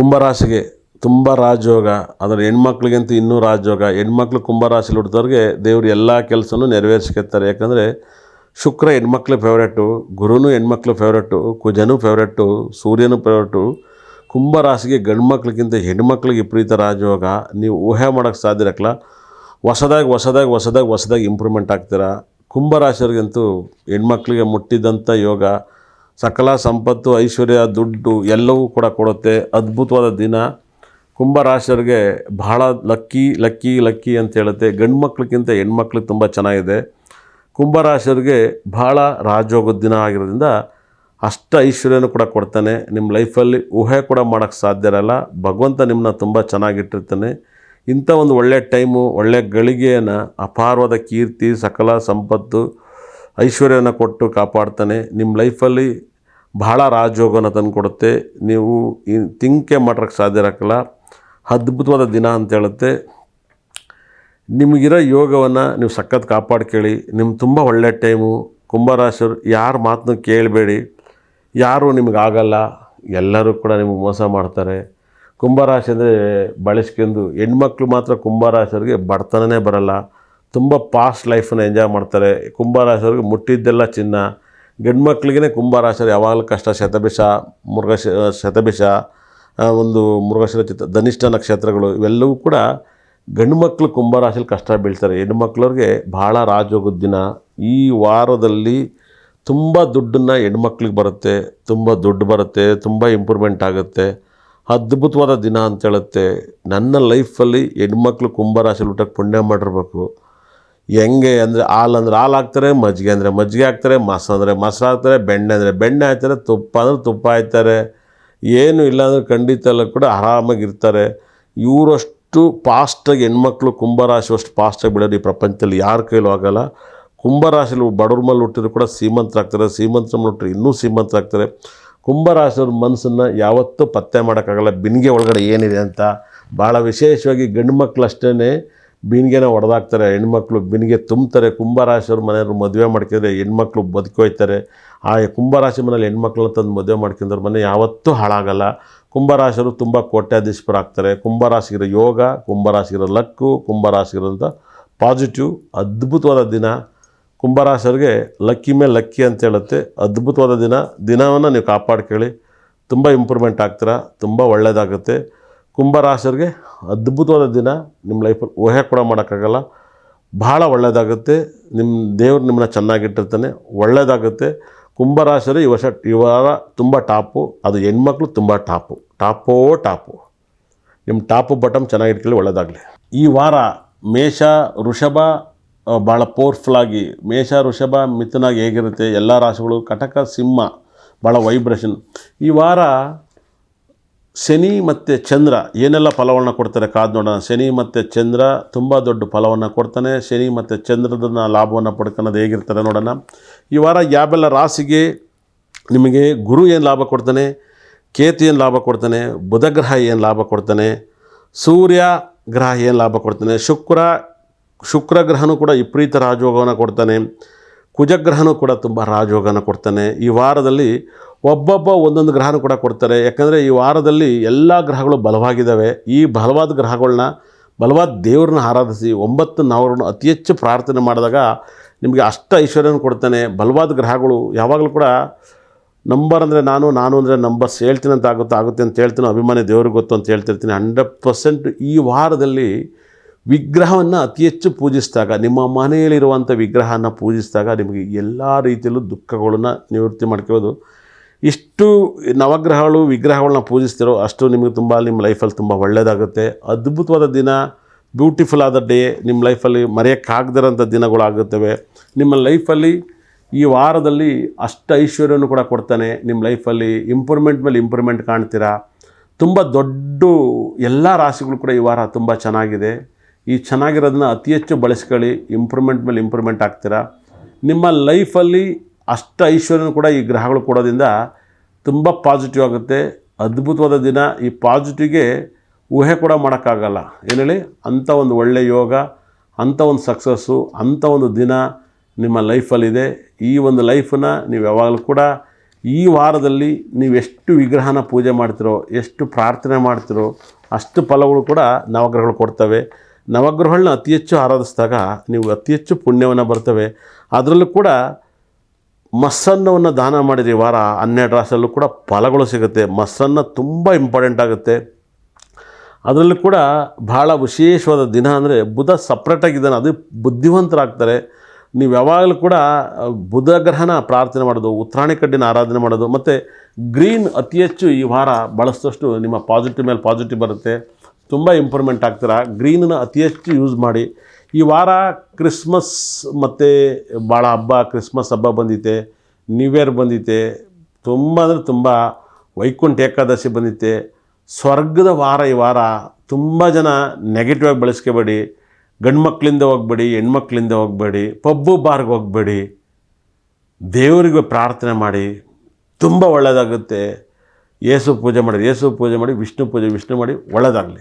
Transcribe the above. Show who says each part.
Speaker 1: ಕುಂಭರಾಶಿಗೆ ತುಂಬ ರಾಜಯೋಗ, ಅದರ ಹೆಣ್ಮಕ್ಳಿಗಂತೂ ಇನ್ನೂ ರಾಜಯೋಗ. ಹೆಣ್ಮಕ್ಳು ಕುಂಭರಾಶಿಲಿ ಹುಟ್ಟಿದವ್ರಿಗೆ ದೇವರು ಎಲ್ಲ ಕೆಲಸನೂ ನೆರವೇರಿಸ್ಕೊತಾರೆ. ಯಾಕಂದರೆ ಶುಕ್ರ ಹೆಣ್ಮಕ್ಳು ಫೇವ್ರೇಟು, ಗುರುನೂ ಹೆಣ್ಮಕ್ಳು ಫೇವ್ರೇಟು, ಕುಜನೂ ಫೇವ್ರೇಟು, ಸೂರ್ಯನೂ ಫೇವ್ರೇಟು. ಕುಂಭರಾಶಿಗೆ ಗಂಡು ಮಕ್ಳಿಗಿಂತ ಹೆಣ್ಮಕ್ಳಿಗೆ ವಿಪರೀತ ರಾಜಯೋಗ. ನೀವು ಊಹೆ ಮಾಡೋಕ್ಕೆ ಸಾಧ್ಯ ಇರಲ್ಲ. ಹೊಸದಾಗಿ ಇಂಪ್ರೂವ್ಮೆಂಟ್ ಆಗ್ತೀರಾ. ಕುಂಭರಾಶಿಯವ್ರಿಗಂತೂ ಹೆಣ್ಮಕ್ಳಿಗೆ ಮುಟ್ಟಿದಂಥ ಯೋಗ, ಸಕಲ ಸಂಪತ್ತು, ಐಶ್ವರ್ಯ, ದುಡ್ಡು ಎಲ್ಲವೂ ಕೂಡ ಕೊಡುತ್ತೆ. ಅದ್ಭುತವಾದ ದಿನ. ಕುಂಭರಾಶಿಯವ್ರಿಗೆ ಬಹಳ ಲಕ್ಕಿ ಅಂತ ಹೇಳುತ್ತೆ. ಗಂಡು ಮಕ್ಳಿಗಿಂತ ಹೆಣ್ಮಕ್ಳಿಗೆ ತುಂಬ ಚೆನ್ನಾಗಿದೆ. ಕುಂಭರಾಶಿಯವ್ರಿಗೆ ಬಹಳ ರಾಜಯೋಗದ ದಿನ ಆಗಿರೋದ್ರಿಂದ ಅಷ್ಟ ಐಶ್ವರ್ಯನೂ ಕೂಡ ಕೊಡ್ತಾನೆ. ನಿಮ್ಮ ಲೈಫಲ್ಲಿ ಊಹೆ ಕೂಡ ಮಾಡೋಕ್ಕೆ ಸಾಧ್ಯ ಇರಲ್ಲ. ಭಗವಂತ ನಿಮ್ಮನ್ನ ತುಂಬ ಚೆನ್ನಾಗಿಟ್ಟಿರ್ತಾನೆ. ಇಂಥ ಒಂದು ಒಳ್ಳೆಯ ಟೈಮು, ಒಳ್ಳೆಯ ಗಳಿಗೆಯನ್ನು, ಅಪಾರವಾದ ಕೀರ್ತಿ, ಸಕಲ ಸಂಪತ್ತು, ಐಶ್ವರ್ಯನ ಕೊಟ್ಟು ಕಾಪಾಡ್ತಾನೆ. ನಿಮ್ಮ ಲೈಫಲ್ಲಿ ಬಹಳ ರಾಜಯೋಗನ ತಂದು ಕೊಡುತ್ತೆ. ನೀವು ತಿಂಕೆ ಮಾಡೋಕ್ಕೆ ಸಾಧ್ಯ ಇರೋಕ್ಕಲ್ಲ. ಅದ್ಭುತವಾದ ದಿನ ಅಂತ ಹೇಳುತ್ತೆ. ನಿಮಗಿರೋ ಯೋಗವನ್ನು ನೀವು ಸಖತ್ ಕಾಪಾಡ್ಕೊಳ್ಳಿ. ನಿಮ್ಮ ತುಂಬ ಒಳ್ಳೆಯ ಟೈಮು. ಕುಂಭರಾಶಿಯವರು ಯಾರ ಮಾತನ್ನು ಕೇಳಬೇಡಿ. ಯಾರೂ ನಿಮಗಾಗಲ್ಲ, ಎಲ್ಲರೂ ಕೂಡ ನಿಮಗೆ ಮೋಸ ಮಾಡ್ತಾರೆ. ಕುಂಭರಾಶಿ ಅಂದರೆ ಬಳಸ್ಕೊಂಡು, ಹೆಣ್ಮಕ್ಳು ಮಾತ್ರ ಕುಂಭರಾಶಿಯವ್ರಿಗೆ ಬಡತನನೇ ಬರಲ್ಲ. ತುಂಬ ಪಾಸ್ಟ್ ಲೈಫನ್ನು ಎಂಜಾಯ್ ಮಾಡ್ತಾರೆ. ಕುಂಭರಾಶಿಯವ್ರಿಗೆ ಮುಟ್ಟಿದ್ದೆಲ್ಲ ಚಿನ್ನ. ಗಂಡು ಮಕ್ಳಿಗೆ ಕುಂಭರಾಶಿಯವ್ರು ಯಾವಾಗಲೂ ಕಷ್ಟ. ಶತಭಿಷ ಒಂದು ಮೃಗಶಿರ ಚಿತ್ರ, ಧನಿಷ್ಠ ನಕ್ಷತ್ರಗಳು ಇವೆಲ್ಲವೂ ಕೂಡ ಗಂಡು ಮಕ್ಕಳು ಕುಂಭರಾಶಿಯಲ್ಲಿ ಕಷ್ಟ ಬೀಳ್ತಾರೆ. ಹೆಣ್ಮಕ್ಳವ್ರಿಗೆ ಭಾಳ ರಾಜಯೋಗದ ದಿನ. ಈ ವಾರದಲ್ಲಿ ತುಂಬ ದುಡ್ಡನ್ನು ಹೆಣ್ಮಕ್ಳಿಗೆ ಬರುತ್ತೆ, ತುಂಬ ದುಡ್ಡು ಬರುತ್ತೆ, ತುಂಬ ಇಂಪ್ರೂವ್ಮೆಂಟ್ ಆಗುತ್ತೆ. ಅದ್ಭುತವಾದ ದಿನ ಅಂತ ಹೇಳುತ್ತೆ. ನನ್ನ ಲೈಫಲ್ಲಿ ಹೆಣ್ಮಕ್ಳು ಕುಂಭರಾಶಿಯಲ್ಲಿ ಊಟಕ್ಕೆ ಪುಣ್ಯ ಮಾಡಿರ್ಬೇಕು. ಹೆಂಗೆ ಅಂದರೆ ಹಾಲು ಹಾಕ್ತಾರೆ, ಮಜ್ಜಿಗೆ ಅಂದರೆ ಮಜ್ಜಿಗೆ ಹಾಕ್ತಾರೆ, ಮೊಸರು ಅಂದರೆ ಮೊಸರು ಹಾಕ್ತಾರೆ, ಬೆಣ್ಣೆ ಅಂದರೆ ಬೆಣ್ಣೆ ಹಾಕ್ತಾರೆ, ತುಪ್ಪ ಅಂದರೆ ತುಪ್ಪ ಹಾಕ್ತಾರೆ. ಏನು ಇಲ್ಲಾಂದರೆ ಖಂಡಿತ ಎಲ್ಲ ಕೂಡ ಆರಾಮಾಗಿರ್ತಾರೆ. ಇವರಷ್ಟು ಫಾಸ್ಟಾಗಿ ಹೆಣ್ಮಕ್ಳು ಕುಂಭರಾಶಿ ಅಷ್ಟು ಫಾಸ್ಟಾಗಿ ಬಿಡೋದು ಈ ಪ್ರಪಂಚದಲ್ಲಿ ಯಾರ ಕೈಲೂ ಆಗೋಲ್ಲ. ಕುಂಭರಾಶಿಲಿ ಬಡವ್ರ ಮೇಲೆ ಹುಟ್ಟಿದ್ರು ಕೂಡ ಶ್ರೀಮಂತರಾಗ್ತಾರೆ, ಶ್ರೀಮಂತರ ಮೇಲೆ ಹುಟ್ಟರು ಇನ್ನೂ ಶ್ರೀಮಂತರಾಗ್ತಾರೆ. ಕುಂಭರಾಶಿಯವ್ರ ಮನಸ್ಸನ್ನು ಯಾವತ್ತೂ ಪತ್ತೆ ಮಾಡೋಕ್ಕಾಗಲ್ಲ ಬಿನ್ಗೆ ಒಳಗಡೆ ಏನಿದೆ ಅಂತ. ಭಾಳ ವಿಶೇಷವಾಗಿ ಗಂಡು ಮಕ್ಳು ಅಷ್ಟೇ ಬಿನ್ಗೆನ ಹೊಡೆದಾಕ್ತಾರೆ, ಹೆಣ್ಮಕ್ಳು ಬಿನ್ಗೆ ತುಂಬ್ತಾರೆ. ಕುಂಭರಾಶಿಯವ್ರ ಮನೆಯವ್ರು ಮದುವೆ ಮಾಡ್ಕೊಂಡ್ರೆ ಹೆಣ್ಮಕ್ಳು ಬದುಕೋಯ್ತಾರೆ. ಆ ಕುಂಭರಾಶಿ ಮನೇಲಿ ಹೆಣ್ಮಕ್ಳನ್ನ ತಂದು ಮದುವೆ ಮಾಡ್ಕೊಂಡ್ರೆ ಮನೆ ಯಾವತ್ತೂ ಹಾಳಾಗಲ್ಲ. ಕುಂಭರಾಶಿಯವರು ತುಂಬ ಕೋಟ್ಯಾಧೀಶರಾಗ್ತಾರೆ. ಕುಂಭರಾಶಿಗಿರೋ ಯೋಗ, ಕುಂಭರಾಶಿಗಿರೋ ಲಕ್ಕು, ಕುಂಭರಾಶಿಗಿರೋಂಥ ಪಾಸಿಟಿವ್ ಅದ್ಭುತವಾದ ದಿನ. ಕುಂಭರಾಶಿಯವ್ರಿಗೆ ಲಕ್ಕಿ ಮೇಲೆ ಲಕ್ಕಿ ಅಂತ ಹೇಳುತ್ತೆ. ಅದ್ಭುತವಾದ ದಿನವನ್ನು ನೀವು ಕಾಪಾಡ್ಕೊಳ್ಳಿ. ತುಂಬ ಇಂಪ್ರೂವ್ಮೆಂಟ್ ಆಗ್ತೀರಾ, ತುಂಬ ಒಳ್ಳೆಯದಾಗುತ್ತೆ. ಕುಂಭರಾಶಿಯವ್ರಿಗೆ ಅದ್ಭುತವಾದ ದಿನ. ನಿಮ್ಮ ಲೈಫಲ್ಲಿ ಊಹೆ ಕೂಡ ಮಾಡೋಕ್ಕಾಗಲ್ಲ. ಭಾಳ ಒಳ್ಳೆಯದಾಗುತ್ತೆ. ನಿಮ್ಮ ದೇವ್ರು ನಿಮ್ಮನ್ನ ಚೆನ್ನಾಗಿಟ್ಟಿರ್ತಾನೆ, ಒಳ್ಳೆಯದಾಗುತ್ತೆ. ಕುಂಭರಾಶಿಯವರು ಈ ವಾರ ತುಂಬ ಟಾಪು. ಅದು ಹೆಣ್ಮಕ್ಳು ತುಂಬ ಟಾಪು. ನಿಮ್ಮ ಟಾಪು ಬಟಮ್ ಚೆನ್ನಾಗಿಟ್ಕೊಳ್ಳಿ, ಒಳ್ಳೆಯದಾಗಲಿ. ಈ ವಾರ ಮೇಷ, ವೃಷಭ ಭಾಳ ಪವರ್ಫುಲ್ಲಾಗಿ, ಮೇಷ, ವೃಷಭ, ಮಿಥುನಾಗಿ ಹೇಗಿರುತ್ತೆ ಎಲ್ಲ ರಾಶಿಗಳು, ಕಟಕ, ಸಿಂಹ ಭಾಳ ವೈಬ್ರೇಷನ್. ಈ ವಾರ ಶನಿ ಮತ್ತು ಚಂದ್ರ ಏನೆಲ್ಲ ಫಲವನ್ನು ಕೊಡ್ತಾರೆ ಕಾದು ನೋಡೋಣ. ಶನಿ ಮತ್ತು ಚಂದ್ರ ತುಂಬ ದೊಡ್ಡ ಫಲವನ್ನು ಕೊಡ್ತಾನೆ. ಶನಿ ಮತ್ತು ಚಂದ್ರದನ್ನ ಲಾಭವನ್ನು ಪಡ್ಕೊಳ್ಳೋದು ಹೇಗಿರ್ತಾರೆ ನೋಡೋಣ. ಈ ವಾರ ಯಾವೆಲ್ಲ ರಾಶಿಗೆ ನಿಮಗೆ ಗುರು ಏನು ಲಾಭ ಕೊಡ್ತಾನೆ, ಕೇತು ಏನು ಲಾಭ ಕೊಡ್ತಾನೆ, ಬುಧ ಗ್ರಹ ಏನು ಲಾಭ ಕೊಡ್ತಾನೆ, ಸೂರ್ಯ ಗ್ರಹ ಏನು ಲಾಭ ಕೊಡ್ತಾನೆ, ಶುಕ್ರ ಗ್ರಹನೂ ಕೂಡ ವಿಪರೀತ ರಾಜಯೋಗವನ್ನು ಕೊಡ್ತಾನೆ, ಕುಜಗ್ರಹನೂ ಕೂಡ ತುಂಬ ರಾಜಯೋಗನ ಕೊಡ್ತಾನೆ. ಈ ವಾರದಲ್ಲಿ ಒಬ್ಬೊಬ್ಬ ಒಂದೊಂದು ಗ್ರಹನೂ ಕೂಡ ಕೊಡ್ತಾರೆ. ಯಾಕಂದರೆ ಈ ವಾರದಲ್ಲಿ ಎಲ್ಲ ಗ್ರಹಗಳು ಬಲವಾಗಿದ್ದಾವೆ. ಈ ಬಲವಾದ ಗ್ರಹಗಳನ್ನ, ಬಲವಾದ ದೇವ್ರನ್ನ ಆರಾಧಿಸಿ 9 ನಾವುಗಳನ್ನು ಅತಿ ಹೆಚ್ಚು ಪ್ರಾರ್ಥನೆ ಮಾಡಿದಾಗ ನಿಮಗೆ ಅಷ್ಟ ಐಶ್ವರ್ಯನ ಕೊಡ್ತಾನೆ. ಬಲವಾದ ಗ್ರಹಗಳು ಯಾವಾಗಲೂ ಕೂಡ ನಂಬರ್ ಅಂದರೆ ನಾನು ಅಂದರೆ ನಂಬರ್ಸ್ ಹೇಳ್ತೀನಿ ಅಂತ ಆಗುತ್ತೆ ಅಂತ ಹೇಳ್ತೀನಿ. ಅಭಿಮಾನಿ ದೇವ್ರಿಗೆ ಗೊತ್ತು ಅಂತ ಹೇಳ್ತಿರ್ತೀನಿ. 100% ಈ ವಾರದಲ್ಲಿ ವಿಗ್ರಹವನ್ನು ಅತಿ ಹೆಚ್ಚು ಪೂಜಿಸಿದಾಗ, ನಿಮ್ಮ ಮನೆಯಲ್ಲಿರುವಂಥ ವಿಗ್ರಹನ ಪೂಜಿಸಿದಾಗ ನಿಮಗೆ ಎಲ್ಲ ರೀತಿಯಲ್ಲೂ ದುಃಖಗಳನ್ನು ನಿವೃತ್ತಿ ಮಾಡ್ಕೋಬೋದು. ಇಷ್ಟು ನವಗ್ರಹಗಳು ವಿಗ್ರಹಗಳನ್ನ ಪೂಜಿಸ್ತಿರೋ ಅಷ್ಟು ನಿಮಗೆ ನಿಮ್ಮ ಲೈಫಲ್ಲಿ ತುಂಬ ಒಳ್ಳೆಯದಾಗುತ್ತೆ. ಅದ್ಭುತವಾದ ದಿನ, ಬ್ಯೂಟಿಫುಲ್ ಆದ ಡೇ. ನಿಮ್ಮ ಲೈಫಲ್ಲಿ ಮರೆಯೋಕ್ಕಾಗದಿರೋಂಥ ದಿನಗಳಾಗುತ್ತವೆ. ನಿಮ್ಮ ಲೈಫಲ್ಲಿ ಈ ವಾರದಲ್ಲಿ ಅಷ್ಟು ಐಶ್ವರ್ಯನೂ ಕೂಡ ಕೊಡ್ತಾನೆ. ನಿಮ್ಮ ಲೈಫಲ್ಲಿ ಇಂಪ್ರೂವ್ಮೆಂಟ್ ಮೇಲೆ ಇಂಪ್ರೂವ್ಮೆಂಟ್ ಕಾಣ್ತೀರಾ. ತುಂಬ ದೊಡ್ಡ ಎಲ್ಲ ರಾಶಿಗಳು ಕೂಡ ಈ ವಾರ ತುಂಬ ಚೆನ್ನಾಗಿದೆ. ಈ ಚೆನ್ನಾಗಿರೋದನ್ನ ಅತಿ ಹೆಚ್ಚು ಬಳಸ್ಕೊಳ್ಳಿ. ಇಂಪ್ರೂವ್ಮೆಂಟ್ ಮೇಲೆ ಇಂಪ್ರೂವ್ಮೆಂಟ್ ಆಗ್ತೀರಾ. ನಿಮ್ಮ ಲೈಫಲ್ಲಿ ಅಷ್ಟು ಐಶ್ವರ್ಯನೂ ಕೂಡ ಈ ಗ್ರಹಗಳು ಕೊಡೋದ್ರಿಂದ ತುಂಬ ಪಾಸಿಟಿವ್ ಆಗುತ್ತೆ. ಅದ್ಭುತವಾದ ದಿನ. ಈ ಪಾಸಿಟಿವ್ಗೆ ಊಹೆ ಕೂಡ ಮಾಡೋಕ್ಕಾಗಲ್ಲ. ಏನು ಹೇಳಿ, ಅಂಥ ಒಂದು ಒಳ್ಳೆಯ ಯೋಗ, ಅಂಥ ಒಂದು ಸಕ್ಸಸ್ಸು, ಅಂಥ ಒಂದು ದಿನ ನಿಮ್ಮ ಲೈಫಲ್ಲಿದೆ. ಈ ಒಂದು ಲೈಫನ್ನು ನೀವು ಯಾವಾಗಲೂ ಕೂಡ ಈ ವಾರದಲ್ಲಿ ನೀವೆಷ್ಟು ವಿಗ್ರಹನ ಪೂಜೆ ಮಾಡ್ತಿರೋ, ಎಷ್ಟು ಪ್ರಾರ್ಥನೆ ಮಾಡ್ತಿರೋ ಅಷ್ಟು ಫಲಗಳು ಕೂಡ ನವಗ್ರಹಗಳು ಕೊಡ್ತವೆ. ನವಗ್ರಹಗಳನ್ನ ಅತಿ ಹೆಚ್ಚು ಆರಾಧಿಸಿದಾಗ ನೀವು ಅತಿ ಹೆಚ್ಚು ಪುಣ್ಯವನ್ನು ಬರ್ತವೆ. ಅದರಲ್ಲೂ ಕೂಡ ಮೊಸರನ್ನವನ್ನು ದಾನ ಮಾಡಿರಿ ವಾರ 12 ರಾಶಿಯಲ್ಲೂ ಕೂಡ ಫಲಗಳು ಸಿಗುತ್ತೆ. ಮೊಸರನ್ನ ತುಂಬ ಇಂಪಾರ್ಟೆಂಟ್ ಆಗುತ್ತೆ. ಅದರಲ್ಲೂ ಕೂಡ ಭಾಳ ವಿಶೇಷವಾದ ದಿನ ಅಂದರೆ ಬುಧ ಸಪ್ರೇಟಾಗಿದ್ದಾನೆ, ಅದು ಬುದ್ಧಿವಂತರಾಗ್ತಾರೆ. ನೀವು ಯಾವಾಗಲೂ ಕೂಡ ಬುಧ ಗ್ರಹನ ಪ್ರಾರ್ಥನೆ ಮಾಡೋದು, ಉತ್ತರಾಣಿ ಕಡ್ಡಿನ ಆರಾಧನೆ ಮಾಡೋದು, ಮತ್ತು ಗ್ರೀನ್ ಅತಿ ಹೆಚ್ಚು ಈ ವಾರ ಬಳಸಿದಷ್ಟು ನಿಮ್ಮ ಪಾಸಿಟಿವ್ ಮೇಲೆ ಪಾಸಿಟಿವ್ ಬರುತ್ತೆ, ತುಂಬ ಇಂಪ್ರೂವ್ಮೆಂಟ್ ಆಗ್ತೀರ. ಗ್ರೀನನ್ನು ಅತಿ ಹೆಚ್ಚು ಯೂಸ್ ಮಾಡಿ. ಈ ವಾರ ಕ್ರಿಸ್ಮಸ್ ಮತ್ತು ಭಾಳ ಹಬ್ಬ, ಕ್ರಿಸ್ಮಸ್ ಹಬ್ಬ ಬಂದಿದೆ, ನ್ಯೂ ಇಯರ್ ಬಂದಿದೆ, ತುಂಬ ಅಂದರೆ ತುಂಬ ವೈಕುಂಠ ಏಕಾದಶಿ ಬಂದಿದೆ. ಸ್ವರ್ಗದ ವಾರ ಈ ವಾರ. ತುಂಬ ಜನ ನೆಗೆಟಿವ್ ಆಗಿ ಬಳಸ್ಕೋಬೇಡಿ. ಗಂಡು ಮಕ್ಕಳಿಂದ ಹೋಗಬೇಡಿ, ಹೆಣ್ಮಕ್ಳಿಂದ ಹೋಗಬೇಡಿ, ಪಬ್ಬು ಬಾರ್ಗೆ ಹೋಗಬೇಡಿ. ದೇವರಿಗೆ ಪ್ರಾರ್ಥನೆ ಮಾಡಿ, ತುಂಬ ಒಳ್ಳೆಯದಾಗುತ್ತೆ. ಯೇಸು ಪೂಜೆ ಮಾಡಿ, ವಿಷ್ಣು ಪೂಜೆ ಮಾಡಿ, ಒಳ್ಳೆಯದಾಗಲಿ.